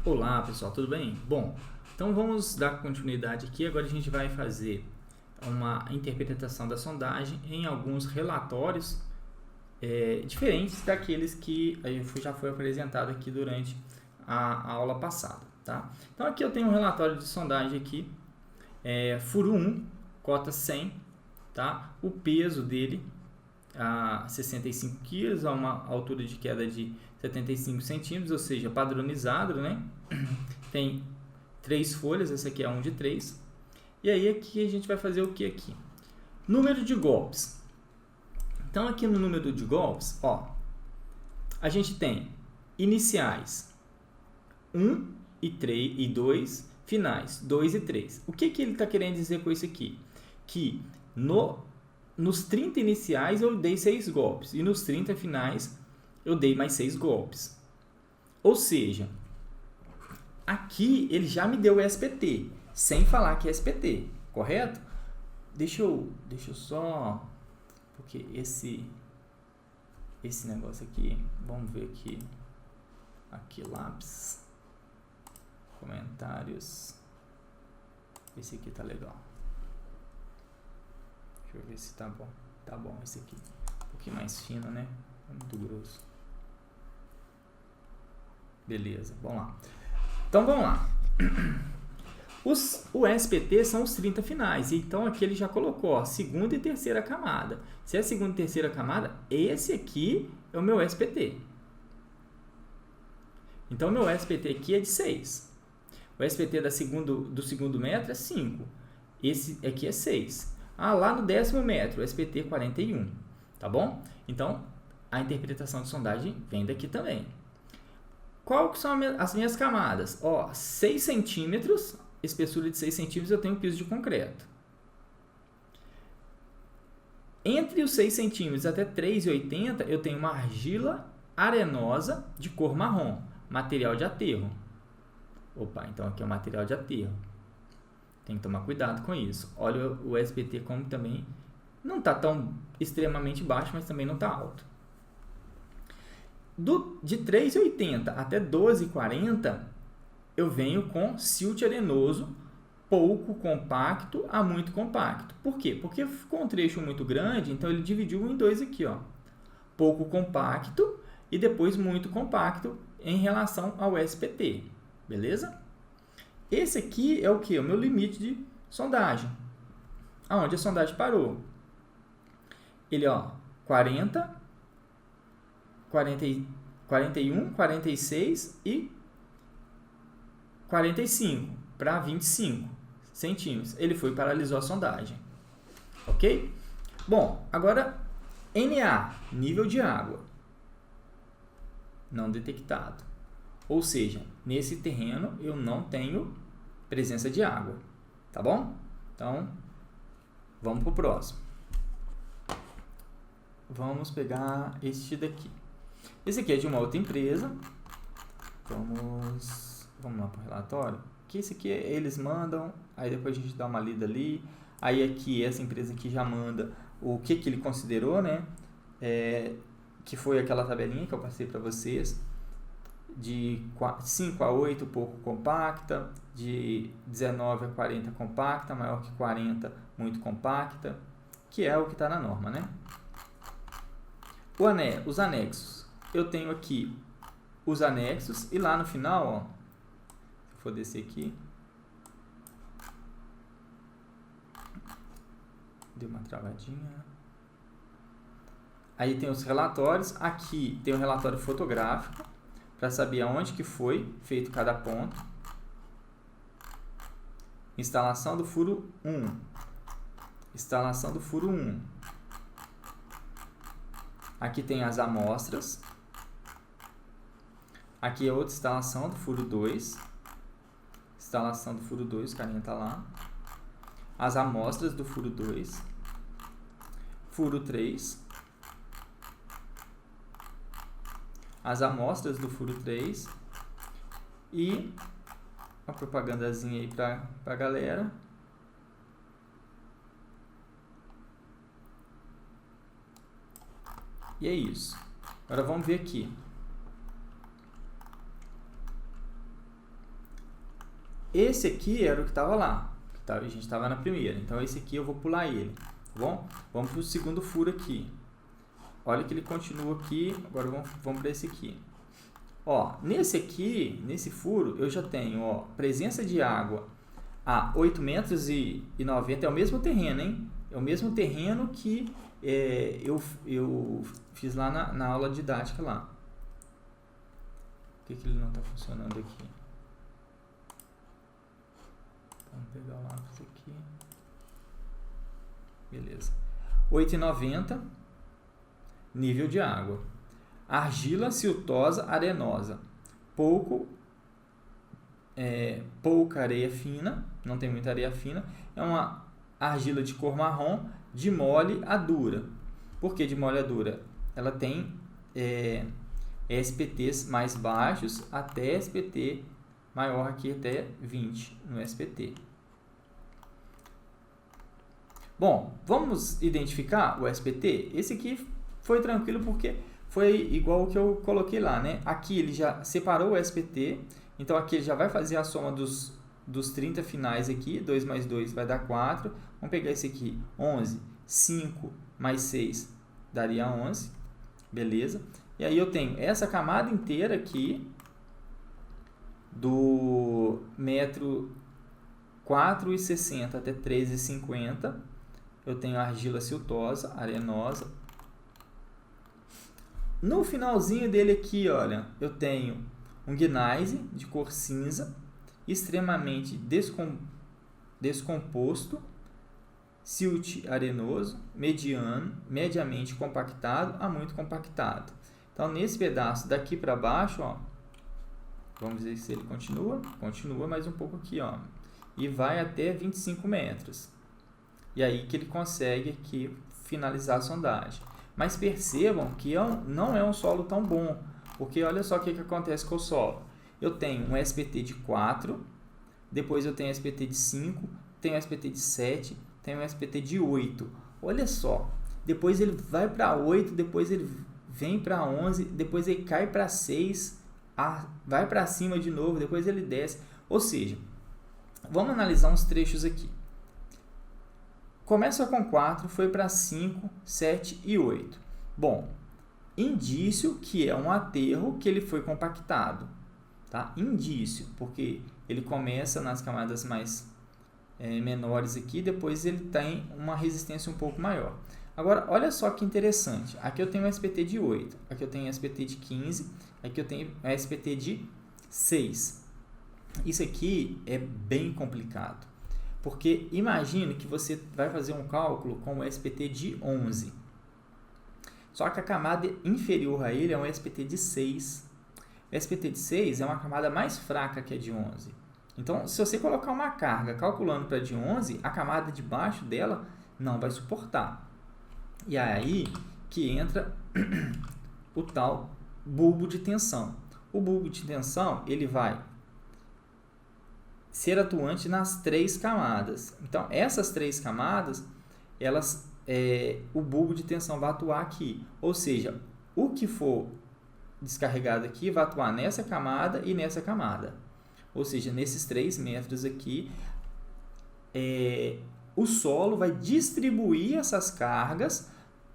Olá pessoal, tudo bem? Bom, então vamos dar continuidade aqui. Agora a gente vai fazer uma interpretação da sondagem em alguns relatórios diferentes daqueles que já foi apresentado aqui durante a aula passada, tá? Então aqui eu tenho um relatório de sondagem aqui, furo 1, cota 100, tá? O peso dele a 65 kg, a uma altura de queda de 75 centímetros, ou seja, padronizado, né? Tem 3 folhas, essa aqui é 1 de 3. E aí aqui a gente vai fazer o que aqui? Número de golpes. Então aqui no número de golpes, ó, a gente tem iniciais 1 e 3 e 2, finais 2 e 3. O que ele está querendo dizer com isso aqui? Que nos 30 iniciais eu dei 6 golpes e nos 30 finais eu dei mais 6 golpes. Ou seja, aqui ele já me deu o SPT, sem falar que é SPT, correto? Deixa eu só, porque esse negócio aqui, vamos ver aqui lápis, comentários, esse aqui tá legal. Deixa eu ver se tá bom. Tá bom esse aqui. Um pouquinho mais fino, né? É muito grosso. Beleza, vamos lá. Então vamos lá. O SPT são os 30 finais. Então aqui ele já colocou ó, segunda e terceira camada. Se é segunda e terceira camada, esse aqui é o meu SPT. Então o meu SPT aqui é de 6. O SPT do segundo metro é 5. Esse aqui é 6. Lá no 10º metro, o SPT 41, tá bom? Então, a interpretação de sondagem vem daqui também. Qual que são as minhas camadas? Ó, 6 centímetros, espessura de 6 centímetros, eu tenho piso de concreto. Entre os 6 centímetros até 3,80, eu tenho uma argila arenosa de cor marrom, material de aterro. Opa, então aqui é o material de aterro. Tem que tomar cuidado com isso. Olha o SPT como também não está tão extremamente baixo, mas também não está alto. De 3,80 até 12,40, eu venho com silt arenoso, pouco compacto a muito compacto. Por quê? Porque ficou um trecho muito grande, então ele dividiu em dois aqui. Ó. Pouco compacto e depois muito compacto em relação ao SPT. Beleza? Esse aqui é o que? O meu limite de sondagem. Aonde a sondagem parou. Ele, ó, 40, 41, 46 e 45 para 25 centímetros. Ele paralisou a sondagem. Ok? Bom, agora NA, nível de água. Não detectado. Ou seja, nesse terreno eu não tenho presença de água, tá bom? Então, vamos para o próximo. Vamos pegar este daqui. Esse aqui é de uma outra empresa. Vamos lá para o relatório. Que esse aqui eles mandam, aí depois a gente dá uma lida ali. Aí aqui, essa empresa aqui já manda o que ele considerou, né? Que foi aquela tabelinha que eu passei para vocês. De 5 a 8 pouco compacta, de 19 a 40 compacta, maior que 40 muito compacta, que é o que está na norma, né? Os anexos, eu tenho aqui os anexos e lá no final, ó, se eu for descer aqui, deu uma travadinha. Aí tem os relatórios, aqui tem o relatório fotográfico, para saber aonde que foi feito cada ponto. Instalação do furo 1. Instalação do furo 1. Aqui tem as amostras. Aqui é outra instalação do furo 2. Instalação do furo 2, o carinha tá lá. As amostras do furo 2. Furo 3. As amostras do furo 3 e uma propagandazinha aí pra galera. E é isso. Agora vamos ver aqui. esse aqui era o que estava lá. A gente estava na primeira. Então, esse aqui eu vou pular ele. Tá bom? Vamos para o segundo furo aqui. Olha que ele continua aqui. Agora vamos para esse aqui. Ó, nesse furo, eu já tenho, ó, presença de água a 8,90 metros. É o mesmo terreno, hein? É o mesmo terreno que eu fiz lá na aula didática lá. Por que ele não está funcionando aqui? Vamos pegar o lápis aqui. Beleza. 8,90, nível de água. Argila siltosa arenosa. Pouca areia fina, não tem muita areia fina. É uma argila de cor marrom, de mole a dura. Por que de mole a dura? Ela tem SPTs mais baixos até SPT maior aqui até 20 no SPT. Bom, vamos identificar o SPT? Esse aqui foi tranquilo porque foi igual o que eu coloquei lá, né? Aqui ele já separou o SPT, então aqui ele já vai fazer a soma dos 30 finais aqui, 2 mais 2 vai dar 4. Vamos pegar esse aqui, 11, 5 mais 6 daria 11, beleza? E aí eu tenho essa camada inteira aqui, do metro 4,60 até 13,50, eu tenho argila siltosa, arenosa. No finalzinho dele aqui, olha, eu tenho um gneiss de cor cinza, extremamente descomposto, silt arenoso, mediamente compactado a muito compactado. Então, nesse pedaço daqui para baixo, ó, vamos ver se ele continua mais um pouco aqui, ó, e vai até 25 metros. E aí que ele consegue aqui finalizar a sondagem. Mas percebam que não é um solo tão bom, porque olha só o que acontece com o solo. Eu tenho um SPT de 4, depois eu tenho SPT de 5, tenho SPT de 7, tenho um SPT de 8. Olha só, depois ele vai para 8, depois ele vem para 11, depois ele cai para 6, vai para cima de novo, depois ele desce. Ou seja, vamos analisar uns trechos aqui. Começa com 4, foi para 5, 7 e 8. Bom, indício que é um aterro que ele foi compactado. Tá? Indício, porque ele começa nas camadas mais menores aqui, depois ele tem uma resistência um pouco maior. Agora, olha só que interessante. Aqui eu tenho um SPT de 8, aqui eu tenho um SPT de 15, aqui eu tenho um SPT de 6. Isso aqui é bem complicado. Porque imagine que você vai fazer um cálculo com o SPT de 11. Só que a camada inferior a ele é um SPT de 6. O SPT de 6 é uma camada mais fraca que a de 11. Então, se você colocar uma carga calculando para a de 11, a camada de baixo dela não vai suportar. E é aí que entra o tal bulbo de tensão. O bulbo de tensão ele vai ser atuante nas 3 camadas. Então, essas 3 camadas, o bulbo de tensão vai atuar aqui. Ou seja, o que for descarregado aqui vai atuar nessa camada e nessa camada. Ou seja, nesses 3 metros aqui, o solo vai distribuir essas cargas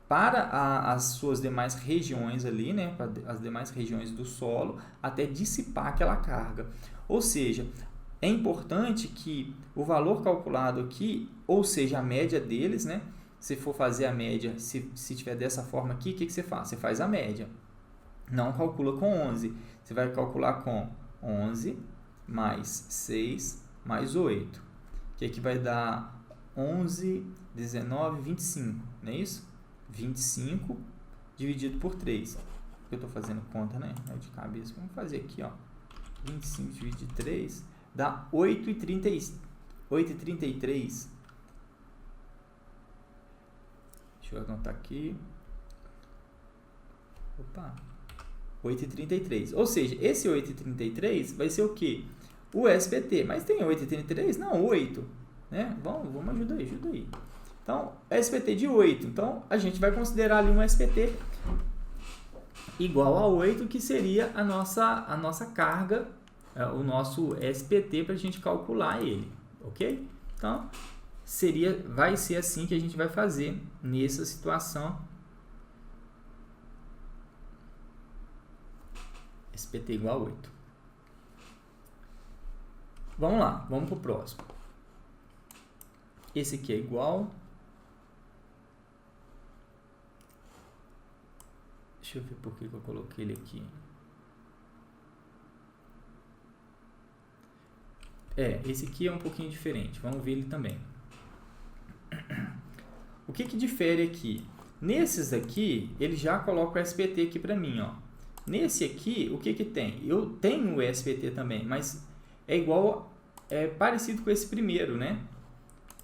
para as suas demais regiões ali, né? Para as demais regiões do solo, até dissipar aquela carga. Ou seja, é importante que o valor calculado aqui, ou seja, a média deles, né? Se for fazer a média, se tiver dessa forma aqui, o que você faz? Você faz a média. Não calcula com 11. Você vai calcular com 11 mais 6 mais 8. Que aqui vai dar 11, 19, 25. Não é isso? 25 dividido por 3. Eu estou fazendo conta, né? De cabeça. Vamos fazer aqui, ó. 25 dividido por 3... dá 8,33. Deixa eu anotar aqui. Opa. 8,33. Ou seja, esse 8,33 vai ser o quê? O SPT. Mas tem 8,33? Não, 8. Né? Vamos ajudar aí. Então, SPT de 8. Então, a gente vai considerar ali um SPT igual a 8, que seria a nossa carga o nosso SPT para a gente calcular ele, ok? Então, vai ser assim que a gente vai fazer nessa situação. SPT igual a 8. Vamos lá, vamos para o próximo. Esse aqui é igual. Deixa eu ver por que eu coloquei ele aqui. Esse aqui é um pouquinho diferente. Vamos ver ele também. O que difere aqui? Nesses aqui, ele já coloca o SPT aqui para mim, ó. Nesse aqui, o que tem? Eu tenho o SPT também, mas é igual, parecido com esse primeiro, né?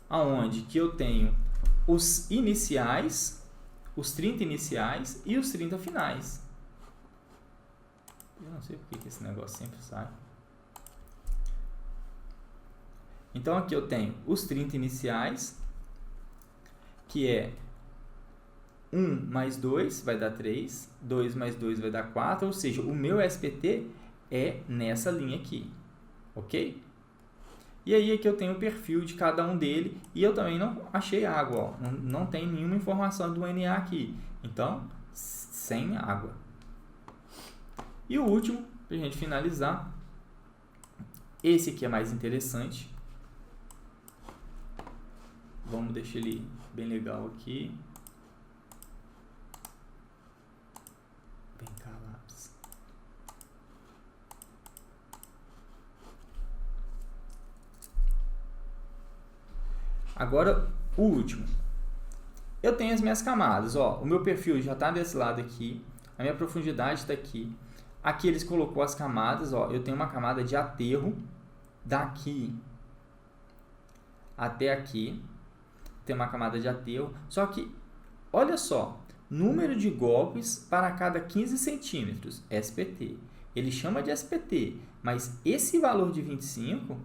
Aonde que eu tenho os iniciais, os 30 iniciais e os 30 finais. Eu não sei porque que esse negócio sempre sai. Então, aqui eu tenho os 30 iniciais, que é 1 mais 2 vai dar 3, 2 mais 2 vai dar 4, ou seja, o meu SPT é nessa linha aqui, ok? E aí aqui eu tenho o perfil de cada um dele e eu também não achei água, ó. Não tem nenhuma informação do NA aqui, então sem água. E o último, para a gente finalizar, esse aqui é mais interessante. Vamos deixar ele bem legal aqui. Vem cá, lápis. Agora, o último. Eu tenho as minhas camadas, ó. O meu perfil já está desse lado aqui. A minha profundidade está aqui. Aqui eles colocou as camadas, ó. Eu tenho uma camada de aterro daqui até aqui. Tem uma camada de aterro. Só que, olha só, número de golpes para cada 15 centímetros, SPT. Ele chama de SPT, mas esse valor de 25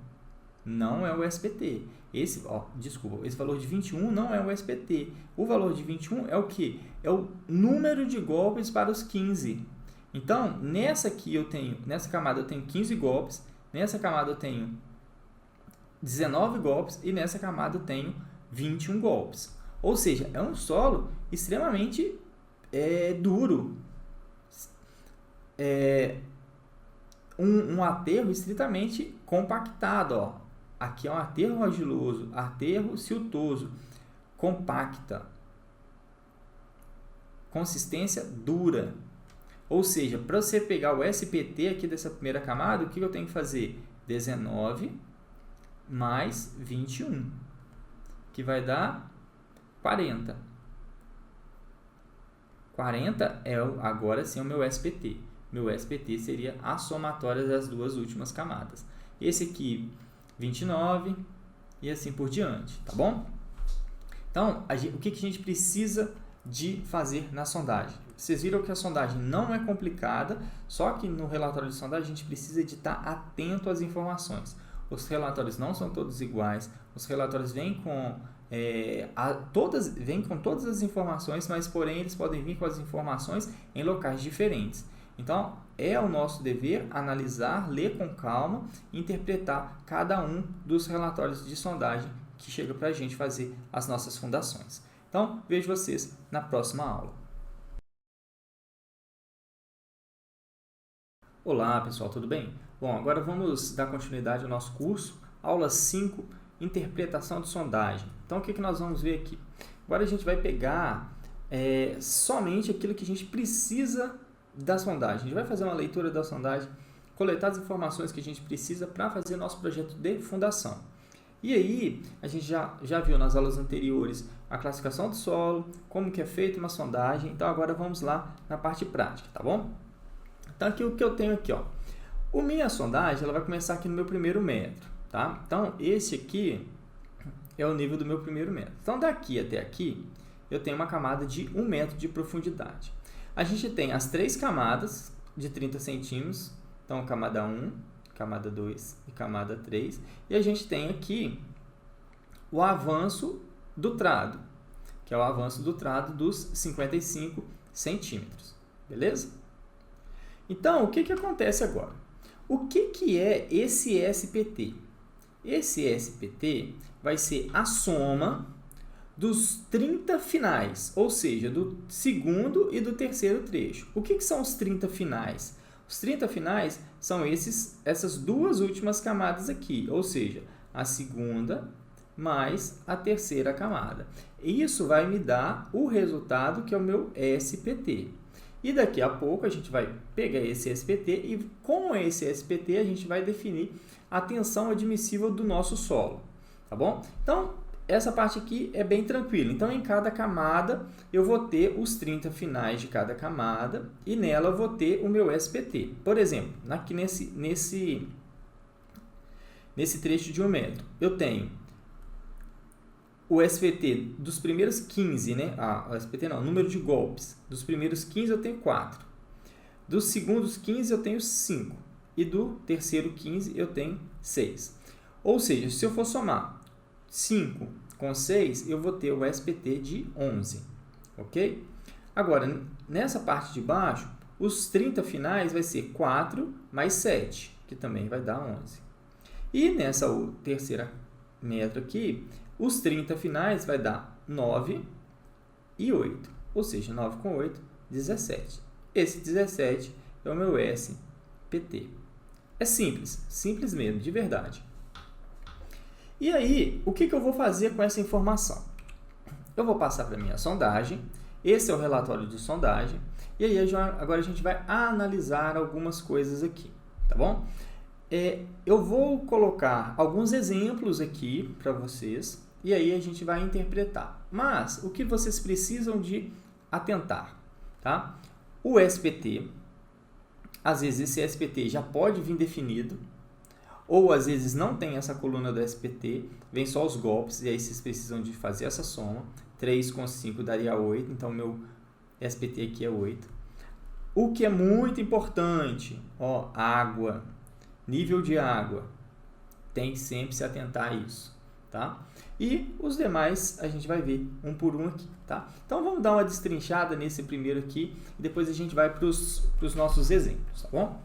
não é o SPT. Esse valor de 21 não é o SPT. O valor de 21 é o quê? É o número de golpes para os 15. Então, nessa camada eu tenho 15 golpes, nessa camada eu tenho 19 golpes e nessa camada eu tenho 21 golpes. Ou seja, é um solo extremamente duro. Um aterro estritamente compactado. Ó. Aqui é um aterro argiloso, aterro siltoso, compacta. Consistência dura. Ou seja, para você pegar o SPT aqui dessa primeira camada, o que eu tenho que fazer? 19 mais 21, que vai dar 40. 40 é agora sim o meu SPT. Meu SPT seria a somatória das duas últimas camadas. Esse aqui, 29 e assim por diante, tá bom? Então, o que a gente precisa de fazer na sondagem? Vocês viram que a sondagem não é complicada, só que no relatório de sondagem a gente precisa de estar atento às informações. Os relatórios não são todos iguais, os relatórios vêm com todas as informações, mas porém eles podem vir com as informações em locais diferentes. Então, é o nosso dever analisar, ler com calma e interpretar cada um dos relatórios de sondagem que chega para a gente fazer as nossas fundações. Então, vejo vocês na próxima aula. Olá, pessoal, tudo bem? Bom, agora vamos dar continuidade ao nosso curso, aula 5, interpretação de sondagem. Então, o que nós vamos ver aqui? Agora a gente vai pegar somente aquilo que a gente precisa da sondagem. A gente vai fazer uma leitura da sondagem, coletar as informações que a gente precisa para fazer nosso projeto de fundação. E aí, a gente já viu nas aulas anteriores a classificação do solo, como que é feita uma sondagem. Então, agora vamos lá na parte prática, tá bom? Então, aqui o que eu tenho aqui, ó. A minha sondagem ela vai começar aqui no meu primeiro metro, tá? Então, esse aqui é o nível do meu primeiro metro. Então, daqui até aqui, eu tenho uma camada de 1 metro de profundidade. A gente tem as 3 camadas de 30 centímetros, então camada 1, camada 2 e camada 3. E a gente tem aqui o avanço do trado, que é o avanço do trado dos 55 centímetros, beleza? Então, o que acontece agora? O que é esse SPT? Esse SPT vai ser a soma dos 30 finais, ou seja, do segundo e do terceiro trecho. O que são os 30 finais? Os 30 finais são essas duas últimas camadas aqui, ou seja, a segunda mais a terceira camada. Isso vai me dar o resultado que é o meu SPT. E daqui a pouco a gente vai pegar esse SPT e com esse SPT a gente vai definir a tensão admissível do nosso solo, tá bom? Então, essa parte aqui é bem tranquila. Então, em cada camada, eu vou ter os 30 finais de cada camada e nela eu vou ter o meu SPT. Por exemplo, aqui nesse trecho de 1 metro, eu tenho o SPT dos primeiros 15, né? O SPT não, o número de golpes. Dos primeiros 15 eu tenho 4. Dos segundos 15 eu tenho 5. E do terceiro 15 eu tenho 6. Ou seja, se eu for somar 5 com 6, eu vou ter o SPT de 11. Ok? Agora, nessa parte de baixo, os 30 finais vai ser 4 mais 7, que também vai dar 11. E nessa terceira metro aqui, os 30 finais vai dar 9 e 8. Ou seja, 9 com 8, 17. Esse 17 é o meu SPT. É simples, simples mesmo, de verdade. E aí, o que eu vou fazer com essa informação? Eu vou passar para a minha sondagem, esse é o relatório de sondagem, e aí agora a gente vai analisar algumas coisas aqui, tá bom? Eu vou colocar alguns exemplos aqui para vocês, e aí a gente vai interpretar. Mas, o que vocês precisam de atentar, tá? O SPT, às vezes esse SPT já pode vir definido, ou às vezes não tem essa coluna do SPT, vem só os golpes, e aí vocês precisam de fazer essa soma. 3 com 5 daria 8, então meu SPT aqui é 8. O que é muito importante, ó, água, nível de água, tem que sempre se atentar a isso, tá? E os demais a gente vai ver um por um aqui, tá? Então vamos dar uma destrinchada nesse primeiro aqui, e depois a gente vai para os nossos exemplos, tá bom?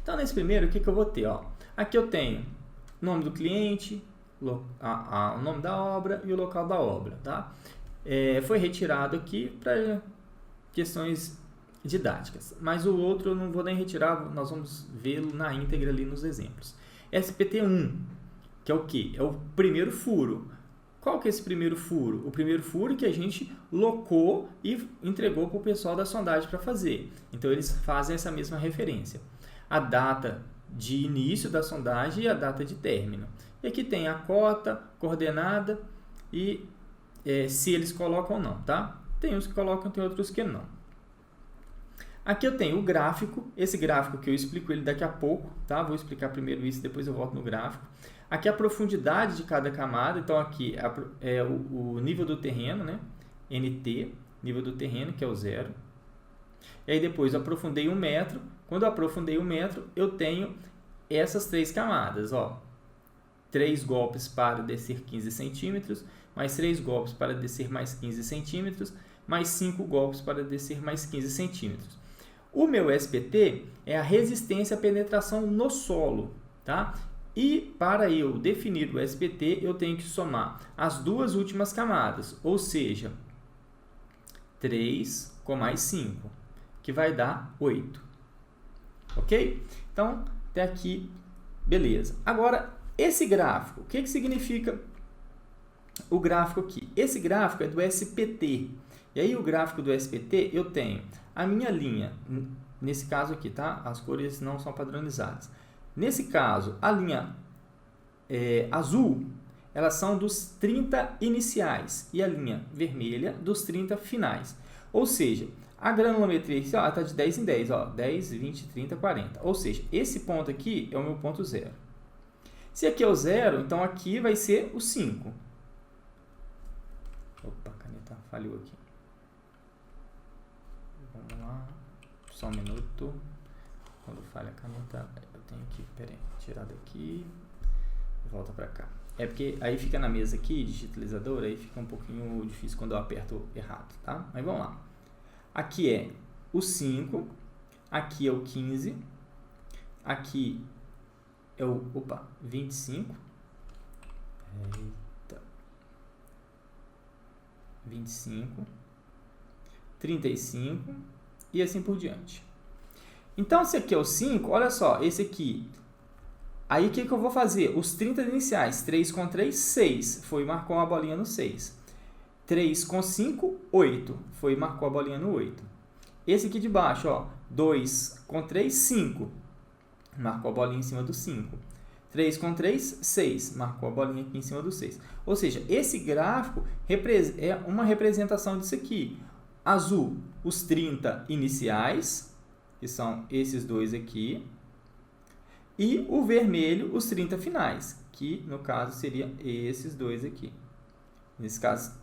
Então nesse primeiro, o que eu vou ter, ó? Aqui eu tenho o nome do cliente, o nome da obra e o local da obra, tá? Foi retirado aqui para questões didáticas, mas o outro eu não vou nem retirar, nós vamos vê-lo na íntegra ali nos exemplos. SPT1, que é o quê? É o primeiro furo. Qual que é esse primeiro furo? O primeiro furo que a gente locou e entregou para o pessoal da sondagem para fazer. Então, eles fazem essa mesma referência. A data de início da sondagem e a data de término. E aqui tem a cota, coordenada e se eles colocam ou não, tá? Tem uns que colocam, tem outros que não. Aqui eu tenho o gráfico, esse gráfico que eu explico ele daqui a pouco, tá? Vou explicar primeiro isso, depois eu volto no gráfico. Aqui a profundidade de cada camada, então aqui é o nível do terreno, né? NT, nível do terreno, que é o 0. E aí depois eu aprofundei 1 metro. Quando eu aprofundei 1 metro, eu tenho essas 3 camadas, ó. 3 golpes para descer 15 centímetros, mais 3 golpes para descer mais 15 centímetros, mais 5 golpes para descer mais 15 centímetros. O meu SPT é a resistência à penetração no solo, tá? E para eu definir o SPT, eu tenho que somar as duas últimas camadas, ou seja, 3 com mais 5, que vai dar 8. Ok? Então, até aqui, beleza. Agora, esse gráfico, o que significa o gráfico aqui? Esse gráfico é do SPT. E aí, o gráfico do SPT, eu tenho a minha linha, nesse caso aqui, tá? As cores não são padronizadas. Nesse caso, a linha azul, elas são dos 30 iniciais e a linha vermelha dos 30 finais. Ou seja, a granulometria está de 10 em 10, ó, 10, 20, 30, 40. Ou seja, esse ponto aqui é o meu ponto 0. Se aqui é o 0, então aqui vai ser o 5. Opa, a caneta falhou aqui. Vamos lá, só um minuto. Quando falha a caneta, eu tenho que, tirar daqui, volta para cá. É porque aí fica na mesa aqui, digitalizador, aí fica um pouquinho difícil quando eu aperto errado, tá? Mas vamos lá. Aqui é o 5, aqui é o 15, aqui é o 25. Eita. 25, 35 e assim por diante. Então, esse aqui é o 5, olha só, esse aqui. Aí, o que eu vou fazer? Os 30 iniciais, 3 com 3, 6. Foi, marcou uma bolinha no 6. 3 com 5, 8. Foi, marcou a bolinha no 8. Esse aqui de baixo, ó, 2 com 3, 5. Marcou a bolinha em cima do 5. 3 com 3, 6. Marcou a bolinha aqui em cima do 6. Ou seja, esse gráfico é uma representação disso aqui. Azul, os 30 iniciais, que são esses dois aqui. E o vermelho, os 30 finais, que no caso seria esses dois aqui. Nesse caso,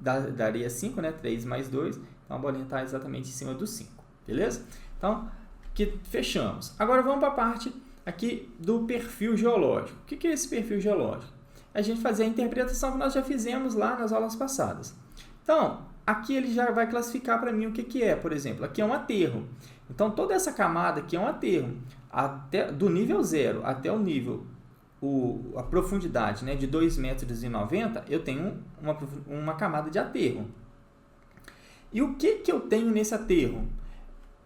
daria 5, né? 3 mais 2. Então, a bolinha está exatamente em cima do 5. Beleza? Então, aqui fechamos. Agora, vamos para a parte aqui do perfil geológico. O que é esse perfil geológico? A gente fazer a interpretação que nós já fizemos lá nas aulas passadas. Então, aqui ele já vai classificar para mim o que é. Por exemplo, aqui é um aterro. Então, toda essa camada aqui é um aterro. Do nível 0 até o nível, a profundidade, né, de 2,90 m, eu tenho uma camada de aterro. E o que eu tenho nesse aterro?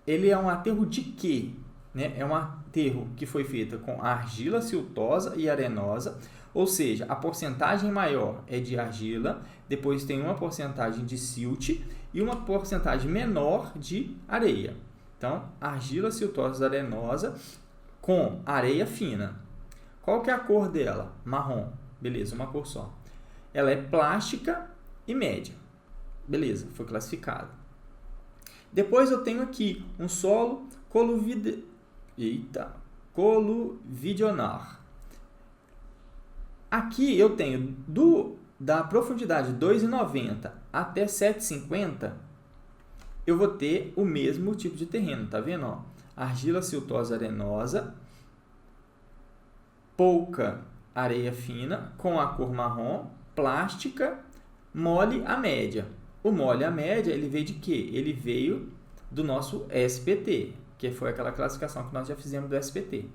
Ele é um aterro de quê? Né? É um aterro que foi feito com argila siltosa e arenosa, ou seja, a porcentagem maior é de argila, depois tem uma porcentagem de silt e uma porcentagem menor de areia. Então, argila siltosa arenosa com areia fina. Qual que é a cor dela? Marrom. Beleza, uma cor só. Ela é plástica e média. Beleza, foi classificado. Depois eu tenho aqui um solo coluvidionar. Aqui eu tenho da profundidade 2,90 até 7,50, eu vou ter o mesmo tipo de terreno, tá vendo? Ó, argila siltosa arenosa, pouca areia fina, com a cor marrom, plástica, mole a média. O mole a média, ele veio de quê? Ele veio do nosso SPT, que foi aquela classificação que nós já fizemos do SPT.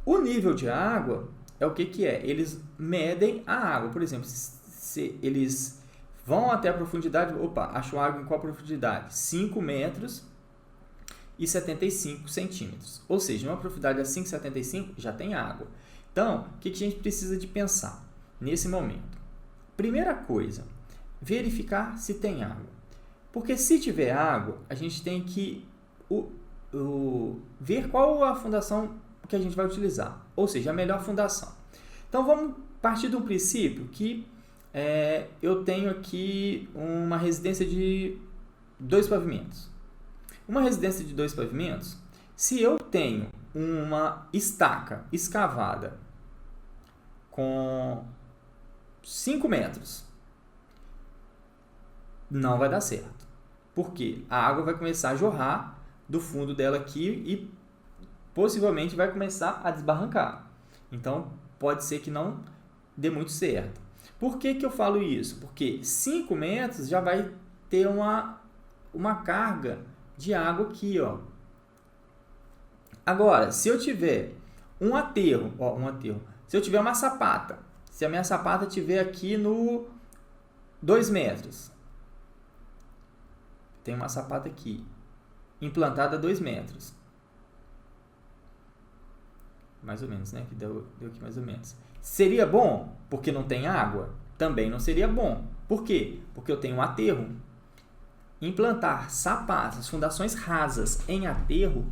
O nível de água é o que é? Eles medem a água. Por exemplo, se eles vão até a profundidade, acham água em qual profundidade? 5 metros e 75 centímetros. Ou seja, uma profundidade a 5,75 já tem água. Então, o que a gente precisa de pensar nesse momento? Primeira coisa, verificar se tem água. Porque se tiver água, a gente tem que ver qual a fundação que a gente vai utilizar. Ou seja, a melhor fundação. Então, vamos partir de um princípio que eu tenho aqui uma residência de 2 pavimentos. Uma residência de 2 pavimentos, se eu tenho uma estaca escavada com 5 metros, não vai dar certo. Por quê? A água vai começar a jorrar do fundo dela aqui e possivelmente vai começar a desbarrancar. Então, pode ser que não dê muito certo. Por que eu falo isso? Porque 5 metros já vai ter uma carga de água aqui, ó. Agora, se eu tiver um aterro, se eu tiver uma sapata, se a minha sapata estiver aqui no 2 metros, tem uma sapata aqui, implantada a 2 metros. Mais ou menos, né? Que deu aqui mais ou menos. Seria bom porque não tem água? Também não seria bom. Por quê? Porque eu tenho um aterro. Implantar sapatos, fundações rasas em aterro,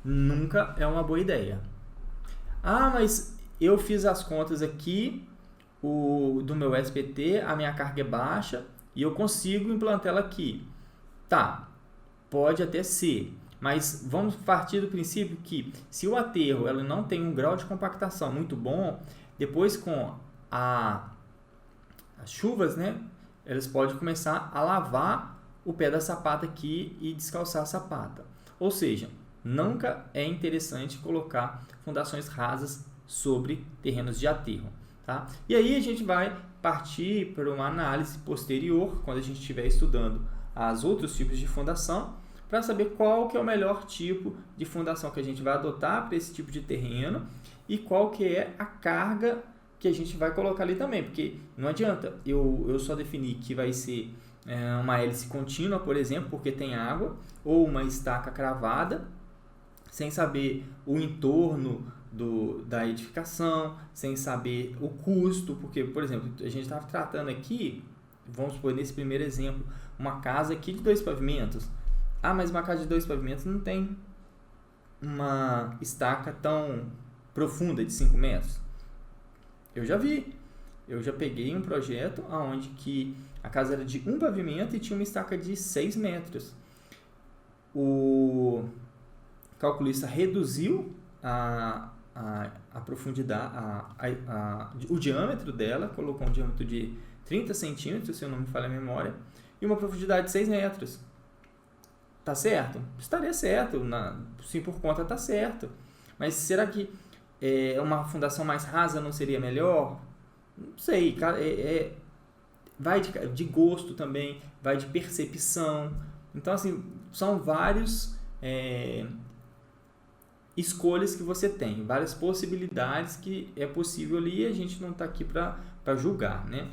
nunca é uma boa ideia. Ah, mas eu fiz as contas aqui do meu SPT, a minha carga é baixa e eu consigo implantá-la aqui. Tá, pode até ser, mas vamos partir do princípio que se o aterro ela não tem um grau de compactação muito bom, depois com as chuvas, né, elas podem começar a lavar o pé da sapata aqui e descalçar a sapata. Ou seja, nunca é interessante colocar fundações rasas sobre terrenos de aterro. Tá? E aí a gente vai partir para uma análise posterior, quando a gente estiver estudando os outros tipos de fundação, para saber qual que é o melhor tipo de fundação que a gente vai adotar para esse tipo de terreno e qual que é a carga que a gente vai colocar ali também, porque não adianta eu só definir que vai ser uma hélice contínua, por exemplo, porque tem água, ou uma estaca cravada, sem saber o entorno da edificação, sem saber o custo, porque, por exemplo, a gente estava tratando aqui, vamos supor, nesse primeiro exemplo, uma casa aqui de 2 pavimentos. Ah, mas uma casa de 2 pavimentos não tem uma estaca tão profunda de 5 metros. Eu já vi. Eu já peguei um projeto onde que a casa era de 1 pavimento e tinha uma estaca de 6 metros. O calculista reduziu a profundidade, o diâmetro dela, colocou um diâmetro de 30 centímetros, se eu não me falha a memória, e uma profundidade de 6 metros. Tá certo? Estaria certo, sim, por conta tá certo. Mas será que uma fundação mais rasa não seria melhor? Não sei, vai de gosto também, vai de percepção. Então, assim, são vários escolhas que você tem, várias possibilidades que é possível ali e a gente não está aqui para julgar, né?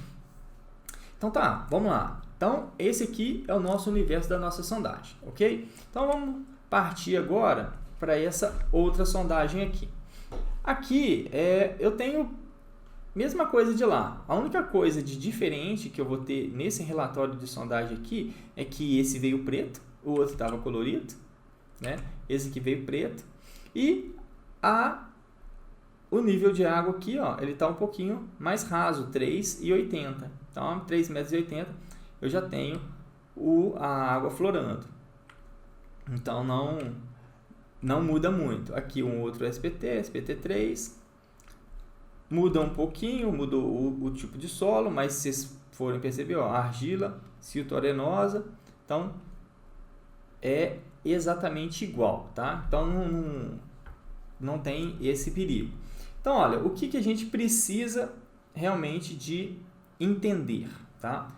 Então tá, vamos lá. Então, esse aqui é o nosso universo da nossa sondagem, ok? Então, vamos partir agora para essa outra sondagem aqui. Aqui, eu tenho mesma coisa de lá. A única coisa de diferente que eu vou ter nesse relatório de sondagem aqui é que esse veio preto, o outro estava colorido, né? Esse aqui veio preto. E o nível de água aqui, ó, ele está um pouquinho mais raso, 3,80. Então, 3,80 m eu já tenho a água florando. Então, não muda muito. Aqui um outro SPT, SPT3. Muda um pouquinho, muda o tipo de solo, mas se vocês forem perceber, ó, argila, silto arenosa. Então, é exatamente igual, tá? Então, não tem esse perigo. Então, olha, o que a gente precisa realmente de entender, tá?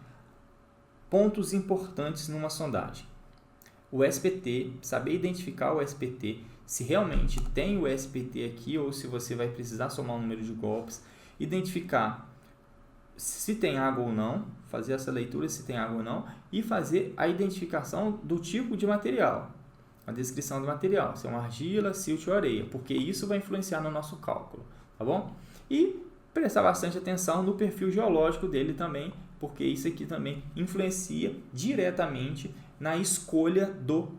Pontos importantes numa sondagem. O SPT, saber identificar o SPT, se realmente tem o SPT aqui ou se você vai precisar somar o número de golpes, identificar se tem água ou não, fazer essa leitura se tem água ou não e fazer a identificação do tipo de material, a descrição do material, se é uma argila, silt ou areia, porque isso vai influenciar no nosso cálculo, tá bom? E prestar bastante atenção no perfil geológico dele também, porque isso aqui também influencia diretamente na escolha do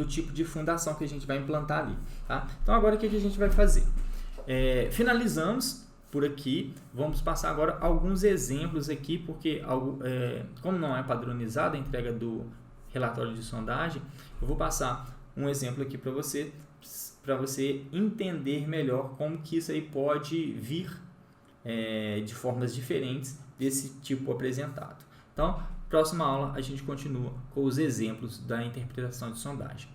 tipo de fundação que a gente vai implantar ali, tá? Então agora o que a gente vai fazer? Finalizamos por aqui, vamos passar agora alguns exemplos aqui, porque como não é padronizada a entrega do relatório de sondagem, eu vou passar um exemplo aqui para você entender melhor como que isso aí pode vir de formas diferentes desse tipo apresentado. Então, próxima aula a gente continua com os exemplos da interpretação de sondagem.